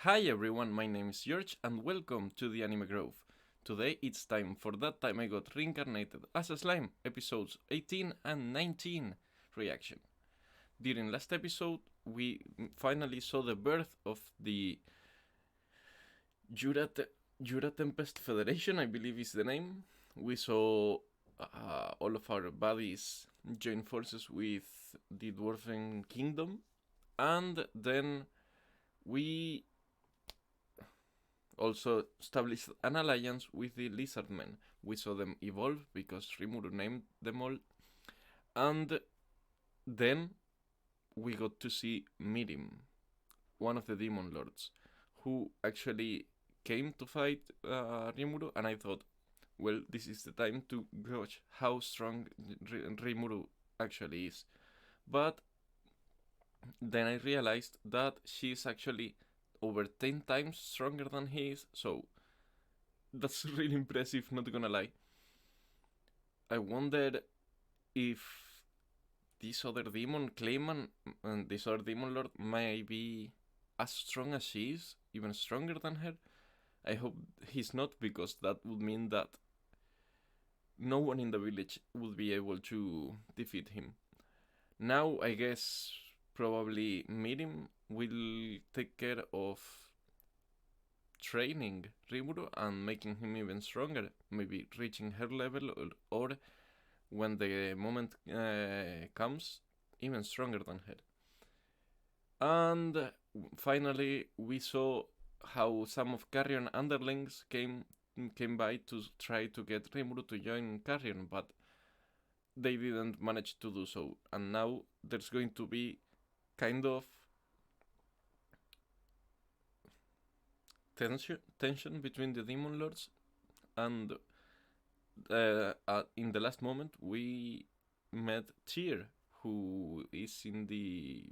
Hi everyone, my name is George and welcome to the Anime Grove. Today it's time for That Time I Got Reincarnated as a Slime, episodes 18 and 19 reaction. During last episode, we finally saw the birth of the Jura Tempest Federation, I believe is the name. We saw all of our buddies join forces with the Dwarven Kingdom, and then we also established an alliance with the Lizardmen. We saw them evolve because Rimuru named them all. And then we got to see Mirim, one of the demon lords, who actually came to fight Rimuru, and I thought, well, this is the time to gauge how strong Rimuru actually is. But then I realized that she is actually over 10 times stronger than he is, so that's really impressive, not gonna lie. I wonder if this other demon, Clayman, and this other demon lord may be as strong as she is, even stronger than her. I hope he's not, because that would mean that no one in the village would be able to defeat him. Now, I guess probably Mirim will take care of training Rimuru and making him even stronger, maybe reaching her level, or when the moment comes, even stronger than her. And finally, we saw how some of Carrion underlings came by to try to get Rimuru to join Carrion, but they didn't manage to do so. And now there's going to be kind of tension between the demon lords, and in the last moment we met Tyr, who is in the,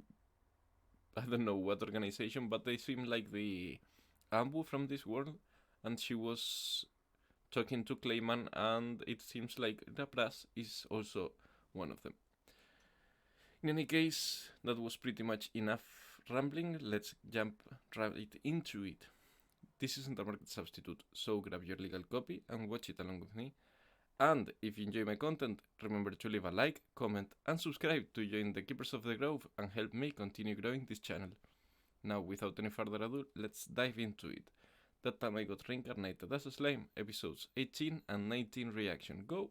I don't know what organization, but they seem like the Ambu from this world, and she was talking to Clayman, and it seems like Rapras is also one of them. In any case, that was pretty much enough rambling. Let's jump right into it. This isn't a market substitute, so grab your legal copy and watch it along with me. And if you enjoy my content, remember to leave a like, comment, and subscribe to join the Keepers of the Grove and help me continue growing this channel. Now, without any further ado, let's dive into it. That Time I Got Reincarnated as a Slime, episodes 18 and 19 reaction. Go!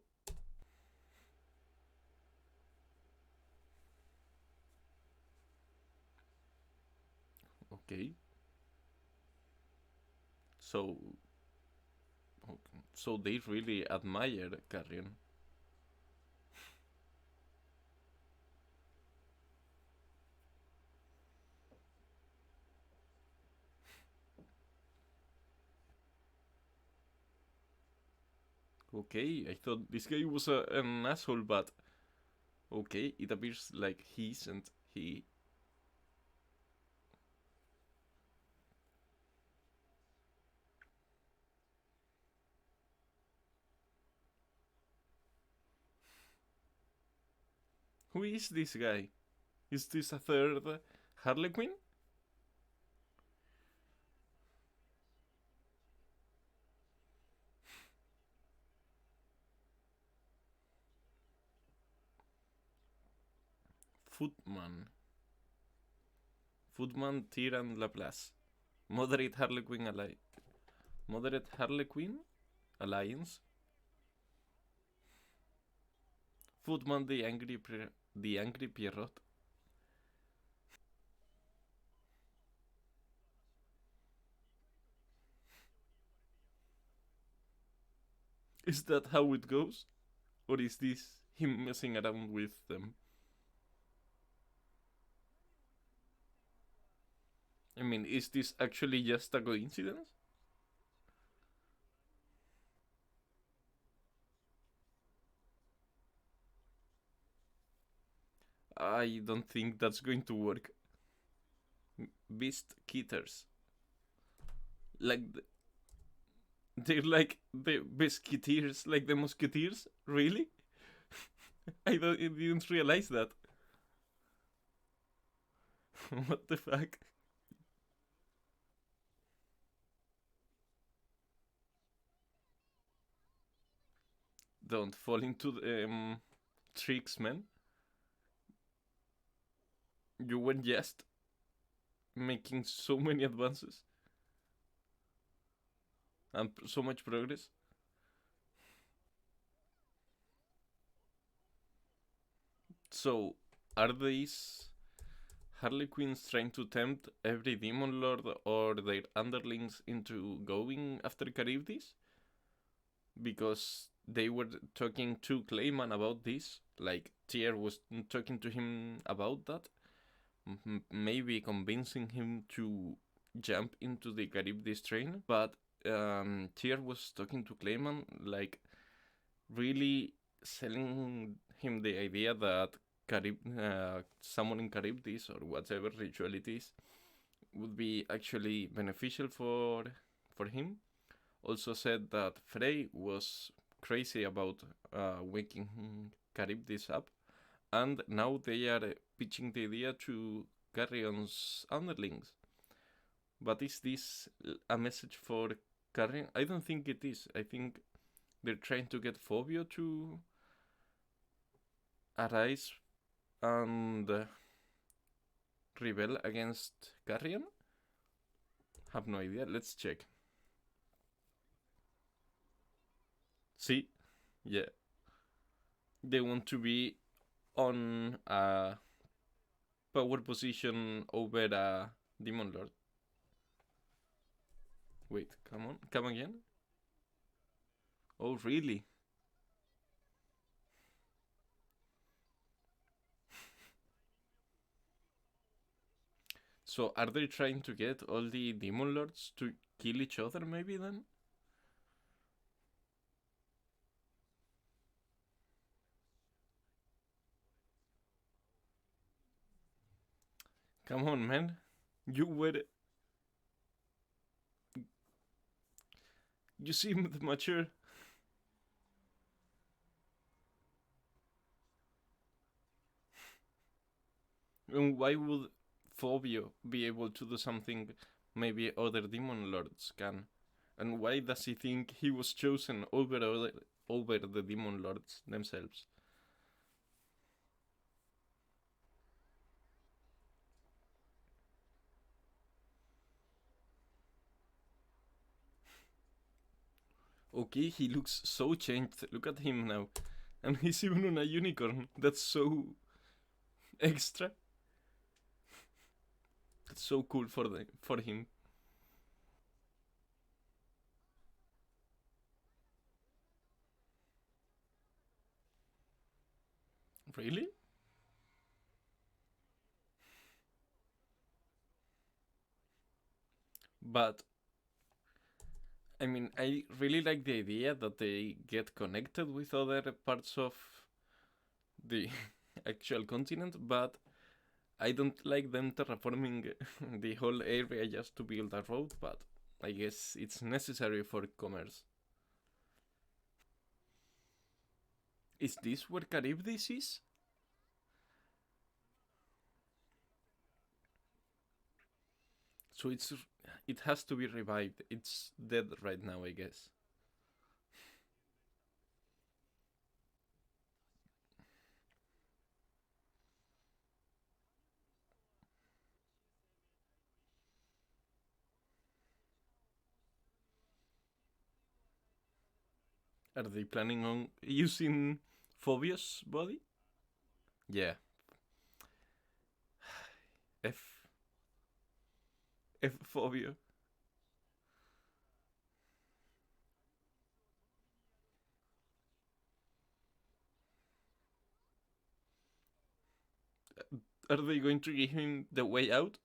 Okay. So, so they really admire Carrion. Okay, I thought this guy was an asshole, but okay, it appears like he isn't. He. Who is this guy? Is this a third Harlequin? Footman. Footman, Tyr, and Laplace. Moderate Harlequin ally. Moderate Harlequin alliance. Footman, the angry Pierrot. Is that how it goes, or is this him messing around with them? I mean, is this actually just a coincidence? I don't think that's going to work. Beast Ketters. Like, they're like the Biscuiteers, like the Musketeers? Really? I didn't realize that. What the fuck? Don't fall into the tricks, man. You were just making so many advances and so much progress. So, are these Harlequins trying to tempt every demon lord or their underlings into going after Charybdis? Because they were talking to Clayman about this, like Tyr was talking to him about that, maybe convincing him to jump into the Charybdis train. But Tyr was talking to Clayman, like really selling him the idea that summoning Charybdis or whatever ritual it is would be actually beneficial for him. Also said that Frey was crazy about waking Charybdis up, and now they are pitching the idea to Carrion's underlings. But is this a message for Carrion? I don't think it is. I think they're trying to get Phobio to arise and rebel against Carrion? Have no idea. Let's check. See? Yeah. They want to be on a power position over a Demon Lord. Wait, come on. Come again? Oh, really? So are they trying to get all the Demon Lords to kill each other maybe then? Come on, man. You were... You seemed mature. And why would Phobio be able to do something maybe other Demon Lords can? And why does he think he was chosen over the Demon Lords themselves? Okay, he looks so changed. Look at him now. And he's even on a unicorn. That's so extra. That's so cool for him. Really? But I mean, I really like the idea that they get connected with other parts of the actual continent, but I don't like them terraforming the whole area just to build a road, but I guess it's necessary for commerce. Is this where Charybdis is? So it has to be revived. It's dead right now, I guess. Are they planning on using Phobia's body? Yeah. F F Phobia. Are they going to give him the way out?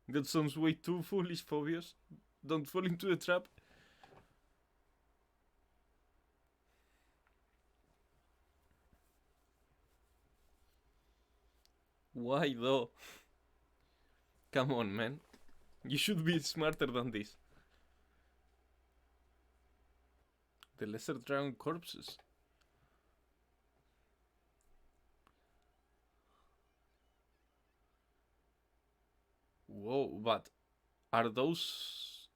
That sounds way too foolish, Phobius. Don't fall into the trap. Why though? Come on, man. You should be smarter than this. The lesser drowned corpses. Whoa, but are those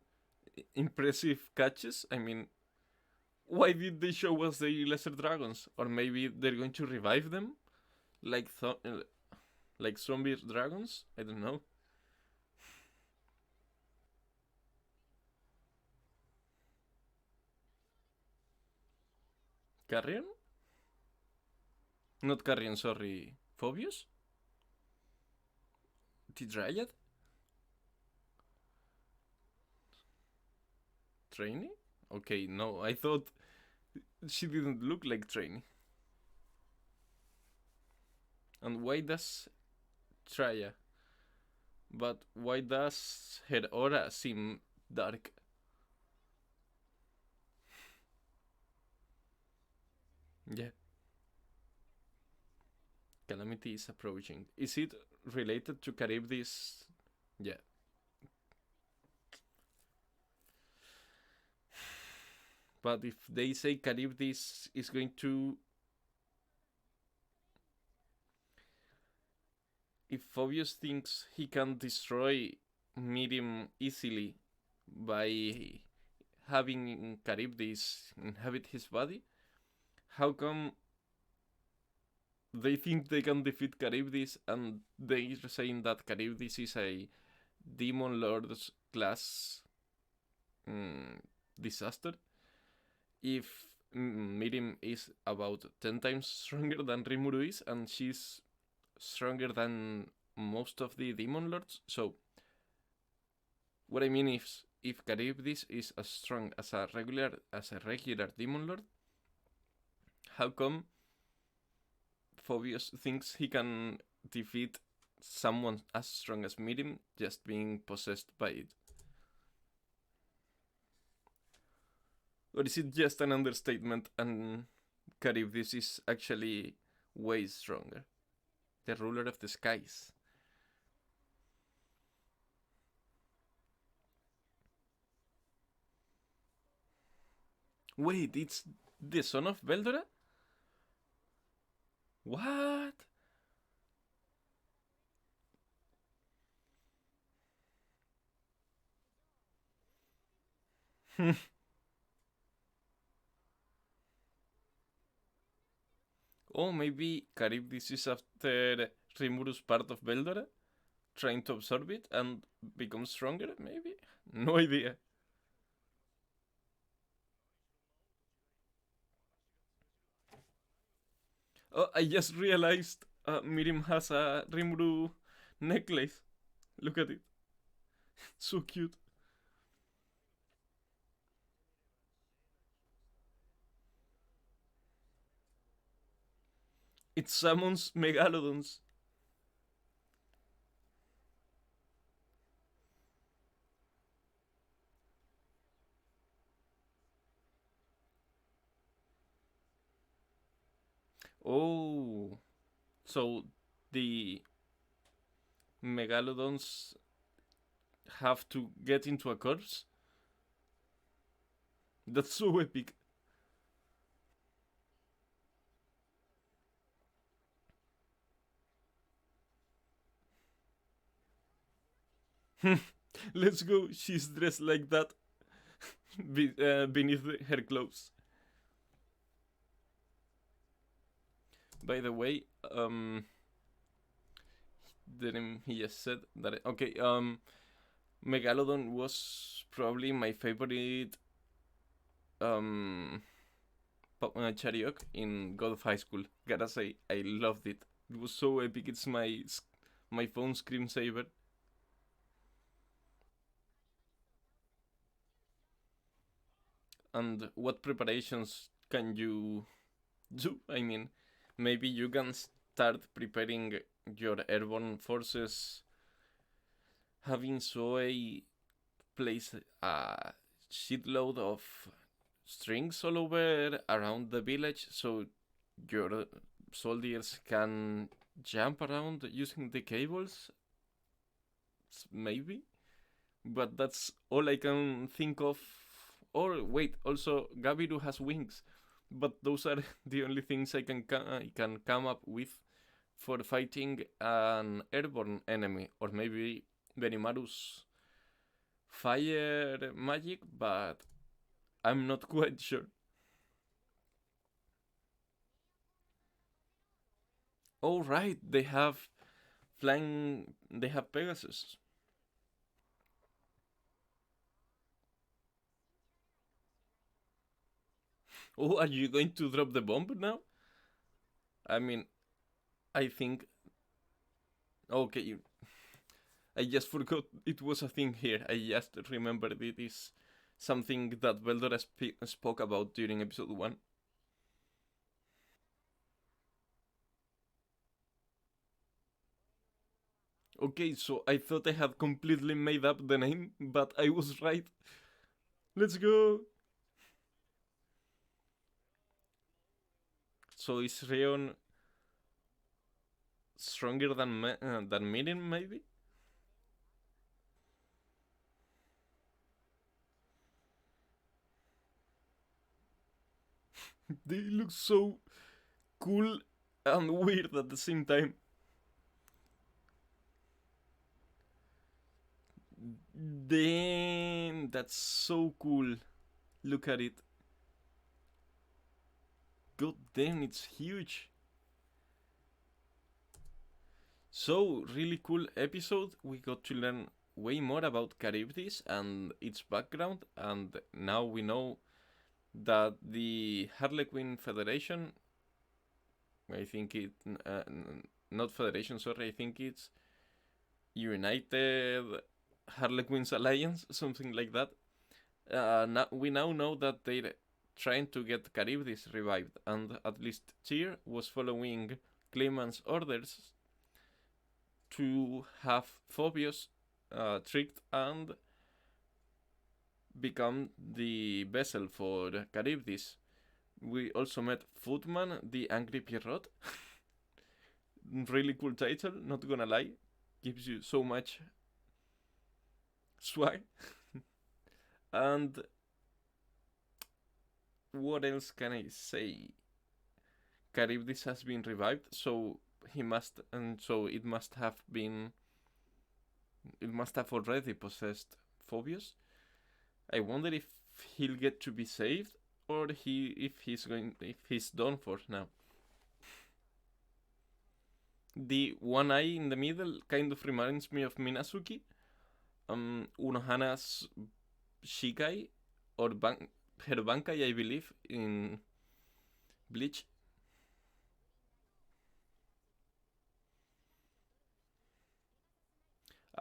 impressive catches? I mean, why did they show us the lesser dragons? Or maybe they're going to revive them, like like zombie dragons? I don't know. Carrion? Not Carrion, sorry. Phobius? The Dryad? Trainee? Okay, no, I thought she didn't look like Trainee. And why does Traya? But why does her aura seem dark? Yeah, Calamity is approaching. Is it related to Charybdis? Yeah. But if they say Charybdis is going to. If Phobius thinks he can destroy Miriam easily by having Charybdis inhabit his body, how come they think they can defeat Charybdis and they're saying that Charybdis is a Demon Lord's class mm, disaster? If Miriam is about 10 times stronger than Rimuru is and she's stronger than most of the Demon Lords, so what I mean is if Charybdis is as strong as a regular Demon Lord, how come Phobius thinks he can defeat someone as strong as Miriam just being possessed by it? Or is it just an understatement and Charybdis is actually way stronger? The ruler of the skies. Wait, it's the son of Veldora? What? Oh, maybe Charybdis is after Rimuru's part of Veldora, trying to absorb it and become stronger, maybe? No idea. Oh, I just realized Miriam has a Rimuru necklace. Look at it. So cute. It summons megalodons. Oh, so the megalodons have to get into a corpse? That's so epic. Let's go. She's dressed like that beneath her clothes. By the way, didn't he just said that? Okay, Megalodon was probably my favorite um Chariok in God of High School. Gotta say, I loved it. It was so epic. It's my phone screensaver. And what preparations can you do? I mean, maybe you can start preparing your airborne forces, having Zoe place a shitload of strings all over around the village so your soldiers can jump around using the cables, maybe. But that's all I can think of. Or wait, also Gabiru has wings, but those are the only things I can come up with for fighting an airborne enemy, or maybe Benimaru's fire magic, but I'm not quite sure. Oh right, they have flying. They have Pegasus. Oh, are you going to drop the bomb now? I mean, I think. Okay, I just forgot it was a thing here. I just remembered it is something that Veldora spoke about during episode 1. Okay, so I thought I had completely made up the name, but I was right. Let's go! So is Rion stronger than Mirin, maybe? They look so cool and weird at the same time. Damn, that's so cool. Look at it. God damn, it's huge. So, really cool episode. We got to learn way more about Charybdis and its background, and now we know that the Harlequin Federation, I think it, not Federation, sorry, I think it's United Harlequins Alliance, something like that. We now know that they're trying to get Charybdis revived, and at least Tyr was following Clayman's orders to have Phobios tricked and become the vessel for Charybdis. We also met Footman, the Angry Pierrot. Really cool title, not gonna lie. Gives you so much swag. And what else can I say? Charybdis has been revived, so he must, and so it must have been, it must have already possessed Phobius. I wonder if he'll get to be saved, or if he's done for now. The one eye in the middle kind of reminds me of Minazuki. Unohana's Shikai, or her Bankai, I believe, in Bleach.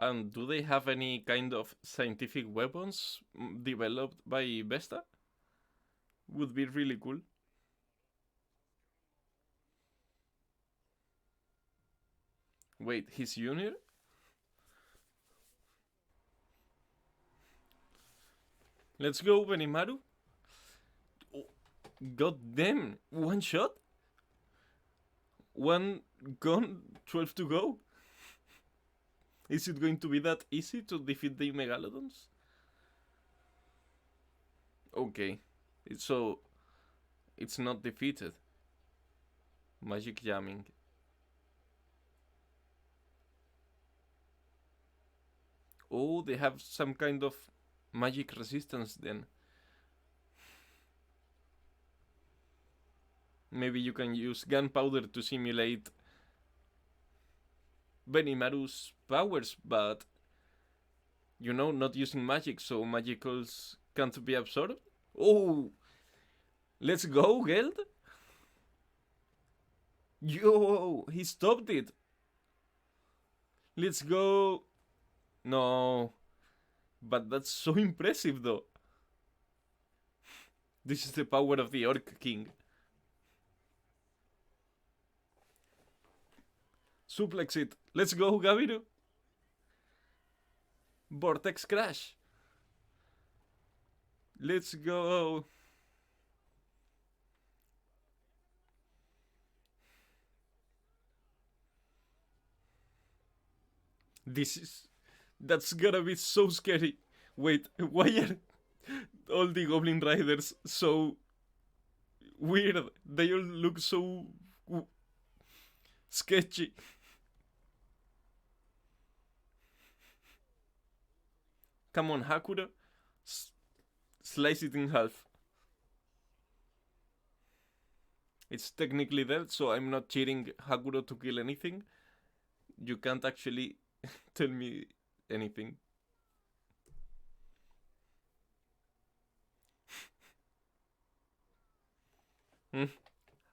Do they have any kind of scientific weapons developed by Vesta? Would be really cool. Wait, he's junior? Let's go, Benimaru. Oh, God damn, one shot? One gone, 12 to go? Is it going to be that easy to defeat the Megalodons? Okay, so it's not defeated. Magic jamming. Oh, they have some kind of magic resistance then. Maybe you can use gunpowder to simulate Benimaru's powers, but not using magic, so magicals can't be absorbed. Oh, let's go, Geld. Yo, he stopped it. Let's go. No, but that's so impressive, though. This is the power of the Orc King. Suplex it. Let's go, Gabiru. Vortex Crash. Let's go. This is. That's gonna be so scary. Wait, why are all the Goblin Riders so weird? They all look so sketchy. Come on, Hakuro. Slice it in half. It's technically dead, so I'm not cheating Hakuro to kill anything. You can't actually tell me anything.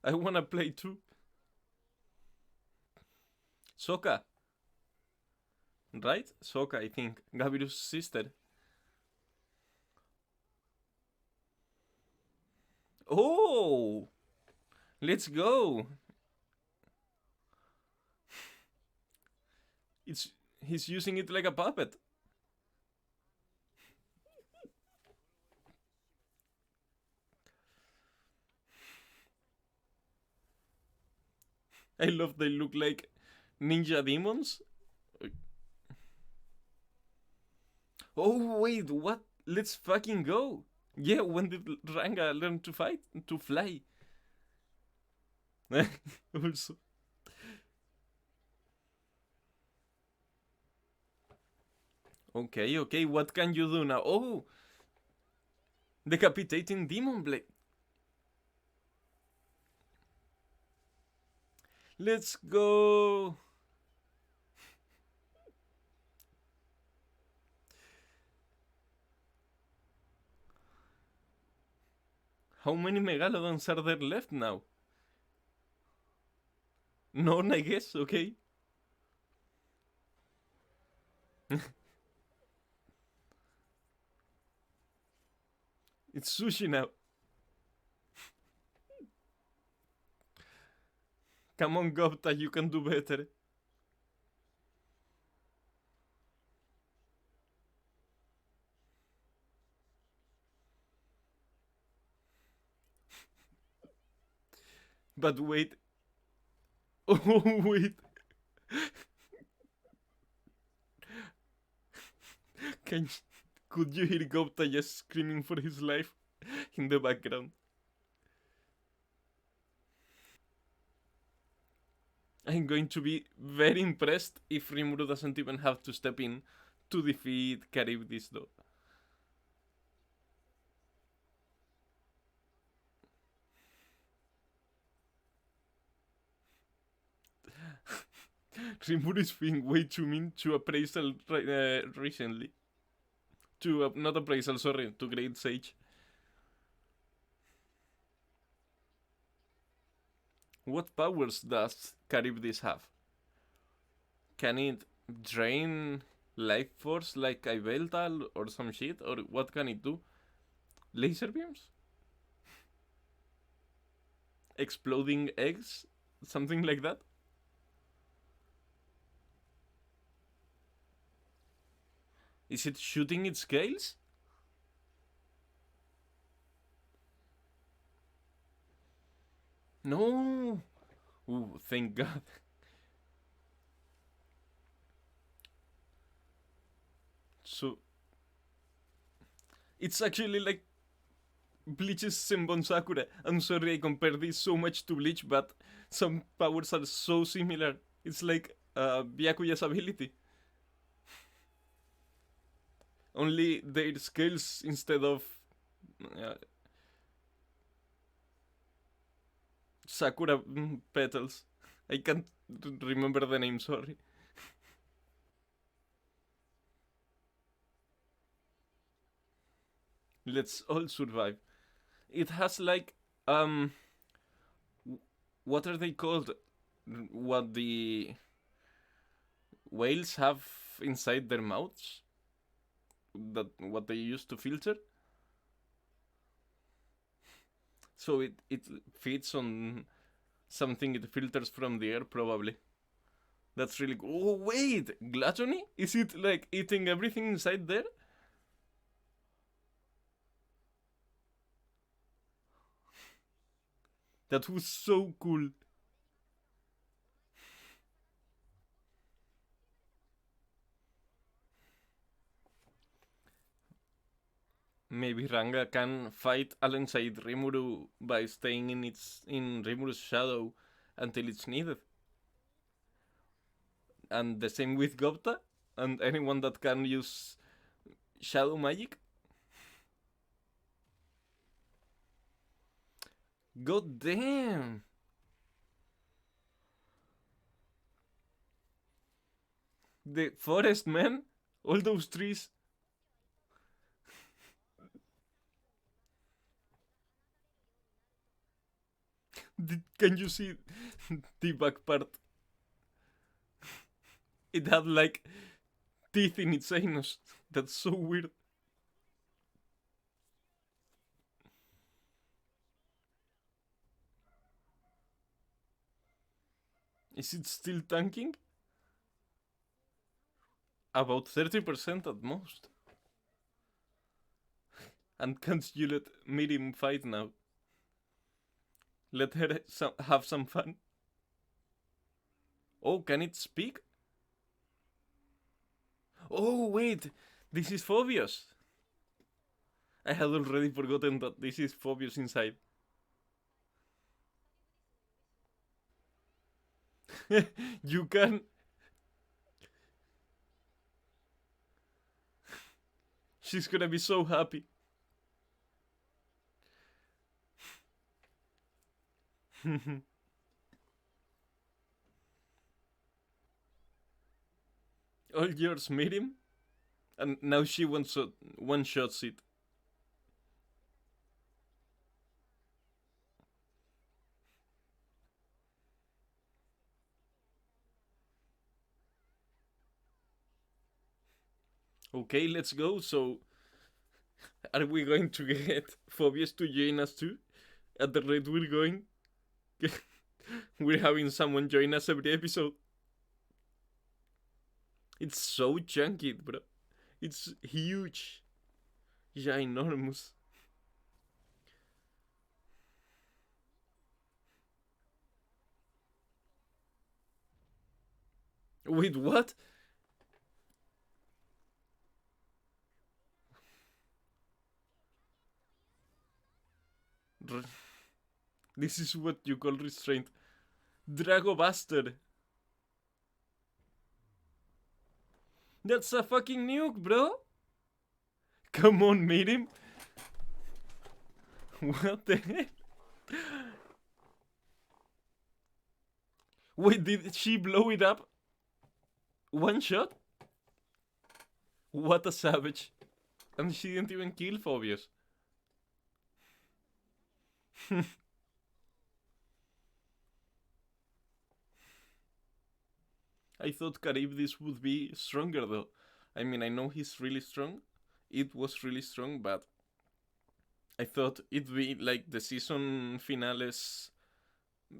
I wanna play too. Sokka. Right? Sokka, I think. Gabiru's sister. Oh! Let's go! He's using it like a puppet. I love they look like ninja demons. Oh wait, what? Let's fucking go. Yeah, when did Ranga learn to fight? To fly? Also. Okay, what can you do now? Oh! Decapitating demon blade. Let's go! How many megalodons are there left now? None, I guess, okay. It's sushi now. Come on, Gopta, you can do better. But wait. Oh, wait. Can could you hear Gopta just screaming for his life in the background? I'm going to be very impressed if Rimuru doesn't even have to step in to defeat Charybdis though. Rimuru is being way too mean to appraisal recently. To not appraisal, sorry, to Great Sage. What powers does Charybdis have? Can it drain life force like Ibeltal or some shit? Or what can it do? Laser beams? Exploding eggs? Something like that? Is it shooting its scales? No! Ooh, thank God. So, it's actually like Bleach's Senbon Sakura. I'm sorry I compared this so much to Bleach, but some powers are so similar. It's like Byakuya's ability. Only their scales instead of uh, Sakura petals. I can't remember the name, sorry. Let's all survive. It has like what are they called? What the whales have inside their mouths? That what they use to filter? So it feeds on something it filters from the air, probably. That's really cool. Oh wait, gluttony? Is it like eating everything inside there? That was so cool. Maybe Ranga can fight alongside Rimuru by staying in Rimuru's shadow until it's needed. And the same with Gopta and anyone that can shadow magic? God damn! The forest, man! All those trees. Can you see the back part? It had like teeth in its anus. That's so weird. Is it still tanking? About 30% at most. And can't you let Miriam fight now? Let her have some fun. Oh, can it speak? Oh, wait! This is Phobius! I had already forgotten that this is Phobius inside. You can. She's gonna be so happy. All yours, Miriam? And now she one shots it. Okay, let's go. So, are we going to get Phobius to join us too? At the rate we're going, we're having someone join us every episode. It's so chunky, bro. It's huge. Ginormous. Wait, what? This is what you call restraint. Drago bastard. That's a fucking nuke, bro. Come on, meet him. What the hell? Wait, did she blow it up? One shot? What a savage. And she didn't even kill Phobius. I thought Charybdis would be stronger though. I mean, I know he's really strong. It was really strong, but I thought it'd be like the season finale's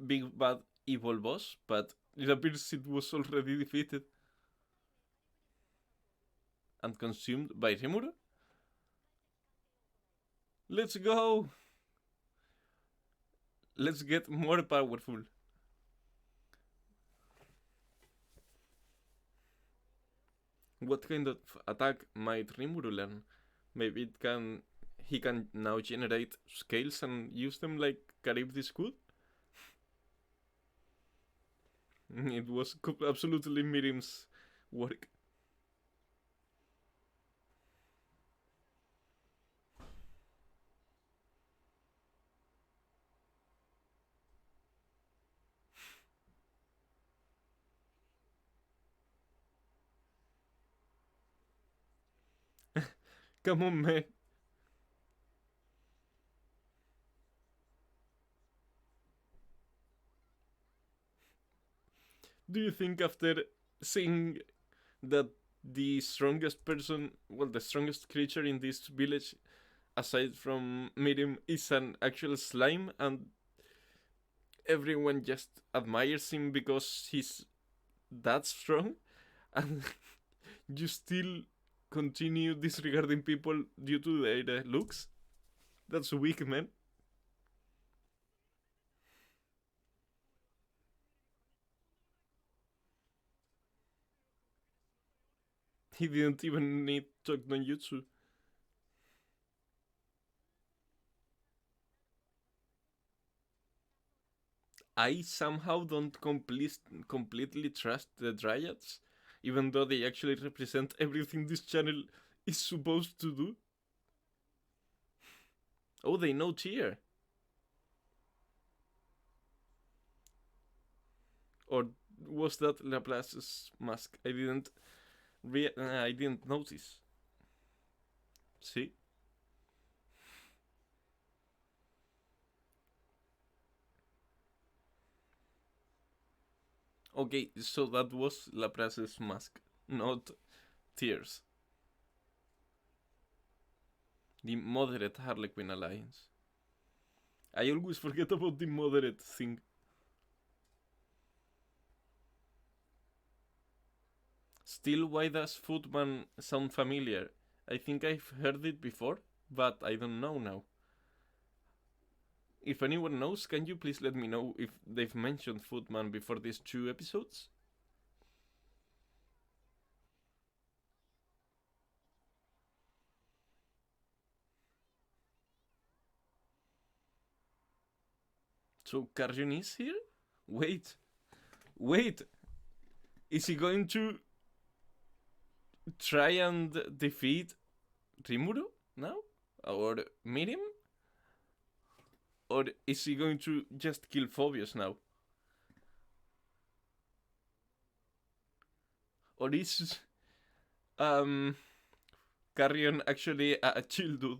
big bad evil boss, but it appears it was already defeated and consumed by Rimuru. Let's go! Let's get more powerful. What kind of attack might Rimuru learn? Maybe he can now generate scales and use them like Charybdis could? It was absolutely Miriam's work. Come on, man. Do you think after seeing that the strongest person, well, the strongest creature in this village, aside from Miriam, is an actual slime and everyone just admires him because he's that strong? And you still continue disregarding people due to their looks? That's weak, man. He didn't even need talk no jutsu. I somehow don't completely trust the Dryads, even though they actually represent everything this channel is supposed to do? Oh, they know here. Or was that Laplace's mask? I didn't notice. See? Okay, so that was Laplace's mask, not Tears. The moderate Harlequin alliance. I always forget about the moderate thing. Still, why does Footman sound familiar? I think I've heard it before, but I don't know now. If anyone knows, can you please let me know if they've mentioned Footman before these 2 episodes? So Karjun is here? Wait. Wait. Is he going to try and defeat Rimuru now? Or meet him? Or is he going to just kill Phobius now? Or is Carrion actually a chill dude?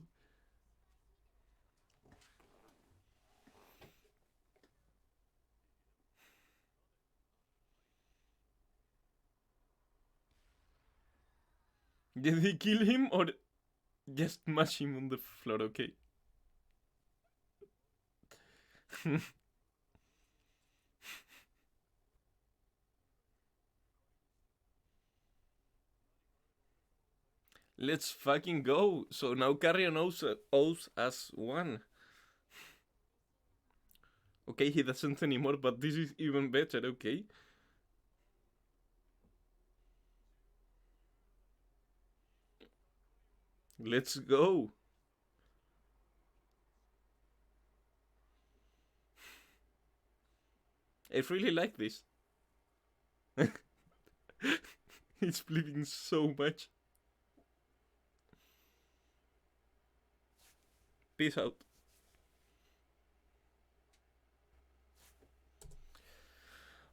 Did he kill him or just mash him on the floor? Okay. Let's fucking go. So now Carrion owes us one. Okay, he doesn't anymore, but this is even better, okay? Let's go. I really like this. It's bleeding so much. Peace out.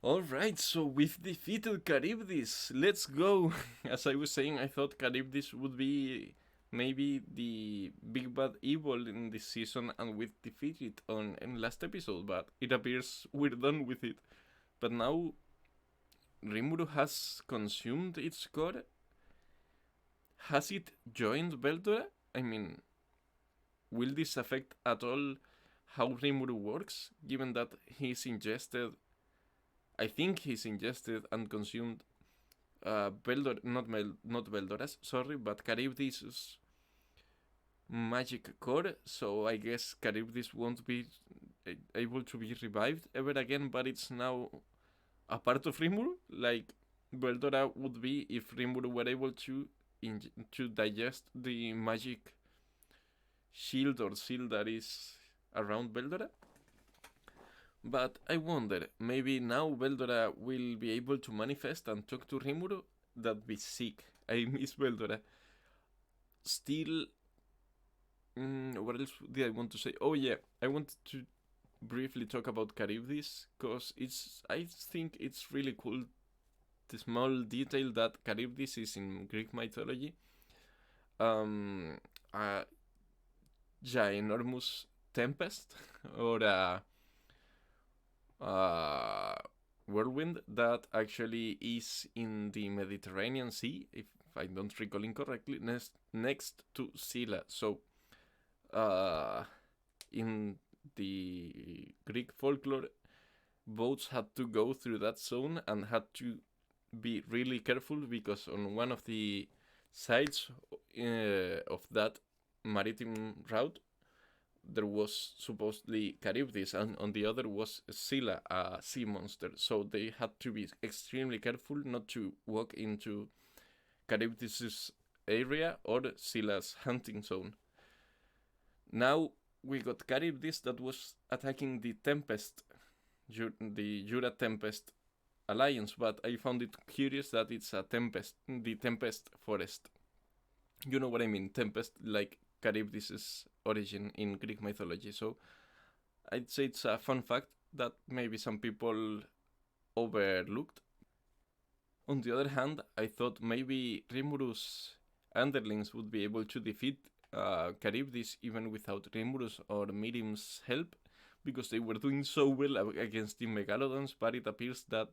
Alright, so we've defeated Charybdis. Let's go. As I was saying, I thought Charybdis would be maybe the big bad evil in this season, and we defeated it in last episode, but it appears we're done with it. But now Rimuru has consumed its core. Has it joined Veldora? I mean, will this affect at all how Rimuru works, given that he's ingested? I think he's ingested and consumed Veldor, not Veldora's, sorry, but Charybdis' magic core. So I guess Charybdis won't be able to be revived ever again, but it's now a part of Rimuru, like Veldora would be if Rimuru were able to digest the magic shield or seal that is around Veldora. But I wonder, maybe now Veldora will be able to manifest and talk to Rimuru? That'd be sick. I miss Veldora. Still, what else did I want to say? Oh yeah, I wanted to briefly talk about Charybdis, because I think it's really cool, the small detail that Charybdis is in Greek mythology a ginormous tempest or a whirlwind that actually is in the Mediterranean Sea, if I don't recall incorrectly, next to Scylla. So, in the Greek folklore, boats had to go through that zone and had to be really careful, because on one of the sides of that maritime route there was supposedly Charybdis, and on the other was Scylla, a sea monster. So they had to be extremely careful not to walk into Charybdis' area or Scylla's hunting zone. Now we got Charybdis that was attacking the Tempest, the Jura Tempest alliance, but I found it curious that it's a Tempest, the Tempest forest. You know what I mean? Tempest, like Charybdis' origin in Greek mythology. So I'd say it's a fun fact that maybe some people overlooked. On the other hand, I thought maybe Rimuru's underlings would be able to defeat Charybdis even without Rimuru's or Miriam's help, because they were doing so well against the Megalodons, but it appears that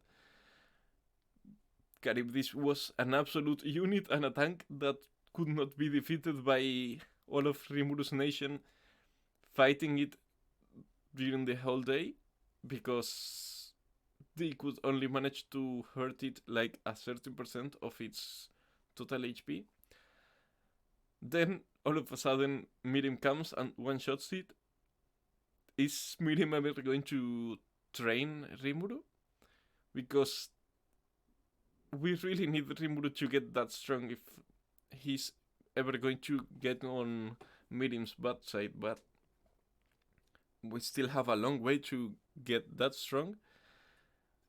Charybdis was an absolute unit and a tank that could not be defeated by all of Rimuru's nation fighting it during the whole day, because they could only manage to hurt it like a 30% of its total HP. Then all of a sudden Miriam comes and one shots it. Is Miriam ever going to train Rimuru? Because we really need Rimuru to get that strong if he's ever going to get on Miriam's bad side, but we still have a long way to get that strong,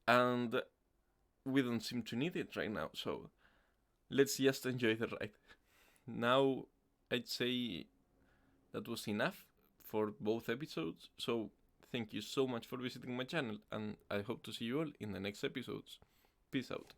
and we don't seem to need it right now, so let's just enjoy the ride. Now, I'd say that was enough for both episodes, so thank you so much for visiting my channel, and I hope to see you all in the next episodes. Peace out.